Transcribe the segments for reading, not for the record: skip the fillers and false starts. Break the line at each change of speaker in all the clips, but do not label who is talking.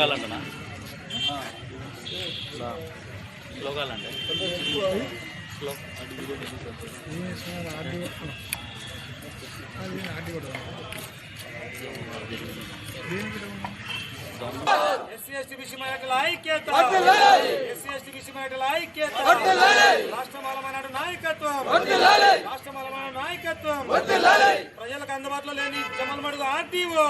స్లోగాలంటనా స్లోగాలంటే slow
SC ST BC మైనారిటీల ఐక్యత, SC ST BC మైనారిటీల ఐక్యత, రాష్ట్ర బలమైన నాయకత్వం, రాష్ట్ర బలమైన నాయకత్వం, ప్రజలకు అందుబాటులో లేని జమ్మలమడుగు ఆర్టీఓ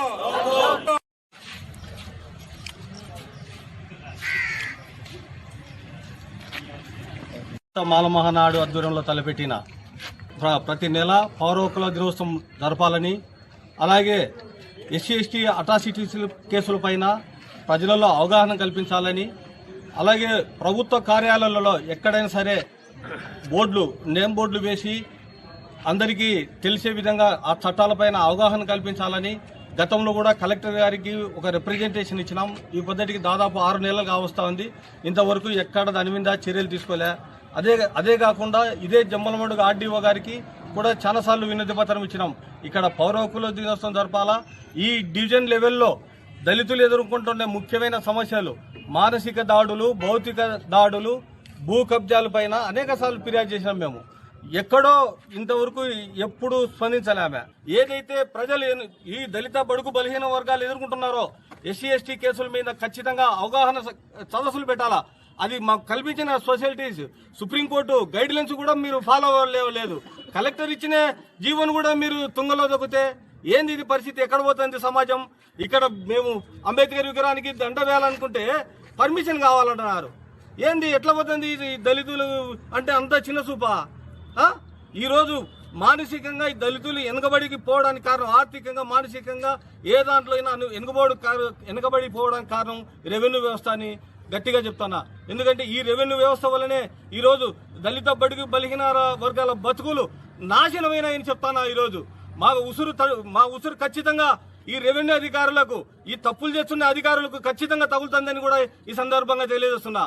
మాల మహానాడు ఆధ్వర్యంలో తలపెట్టిన ప్రతి నెల పౌర హక్కుల దినోత్సవం జరపాలని, అలాగే ఎస్సీ ఎస్టీ అట్రాసిటీస్ కేసులపైన ప్రజలలో అవగాహన కల్పించాలని, అలాగే ప్రభుత్వ కార్యాలయాలలో ఎక్కడైనా సరే నేమ్ బోర్డులు వేసి అందరికీ తెలిసే విధంగా ఆ చట్టాలపైన అవగాహన కల్పించాలని గతంలో కూడా కలెక్టర్ గారికి ఒక రిప్రజెంటేషన్ ఇచ్చినాం. ఈ పద్ధతికి దాదాపు 6 నెలలు కావస్తా ఉంది. ఇంతవరకు ఎక్కడ దాని మీద చర్యలు తీసుకోలే. అదే కాకుండా ఇదే జమ్మలమడుగు ఆర్డీఓ గారికి కూడా చాలాసార్లు వినతి పత్రం ఇచ్చినాం. ఇక్కడ పౌర హక్కుల దినోత్సవం జరపాలా. ఈ డివిజన్ లెవెల్లో దళితులు ఎదుర్కొంటున్న ముఖ్యమైన సమస్యలు మానసిక దాడులు, భౌతిక దాడులు, భూ కబ్జాలపైన అనేక సార్లు ఫిర్యాదు చేసినాం. మేము ఎక్కడో ఇంతవరకు ఎప్పుడు స్పందించలేమే. ఏదైతే ప్రజలు ఈ దళిత బడుగు బలహీన వర్గాలు ఎదుర్కొంటున్నారో ఎస్సీ ఎస్టీ కేసుల మీద ఖచ్చితంగా అవగాహన సదస్సులు పెట్టాలా. అది మాకు కల్పించిన సొసైటీస్, సుప్రీంకోర్టు గైడ్ లైన్స్ కూడా మీరు ఫాలో అవ్వలేదు. కలెక్టర్ ఇచ్చిన జీవోను కూడా మీరు తుంగలో దొక్కితే ఏంది ఇది పరిస్థితి? ఎక్కడ పోతుంది సమాజం? ఇక్కడ మేము అంబేద్కర్ విగ్రహానికి దండ వేయాలనుకుంటే పర్మిషన్ కావాలంటున్నారు. ఏంది ఎట్లా పోతుంది? ఇది దళితులు అంటే అంత చిన్న చూపా? ఈరోజు మానసికంగా ఈ దళితులు వెనుకబడికి పోవడానికి కారణం, ఆర్థికంగా మానసికంగా ఏ దాంట్లో అయినా వెనుకబడి పోవడానికి కారణం రెవెన్యూ వ్యవస్థ అని గట్టిగా చెప్తున్నా. ఎందుకంటే ఈ రెవెన్యూ వ్యవస్థ వల్లనే ఈరోజు దళిత బడుగు బలహీన వర్గాల బతుకులు నాశనమైనాయని చెప్తానా. ఈరోజు మా ఉసురు ఖచ్చితంగా ఈ రెవెన్యూ అధికారులకు, ఈ తప్పులు చేస్తున్న అధికారులకు ఖచ్చితంగా తగులుతుందని కూడా ఈ సందర్భంగా తెలియజేస్తున్నా.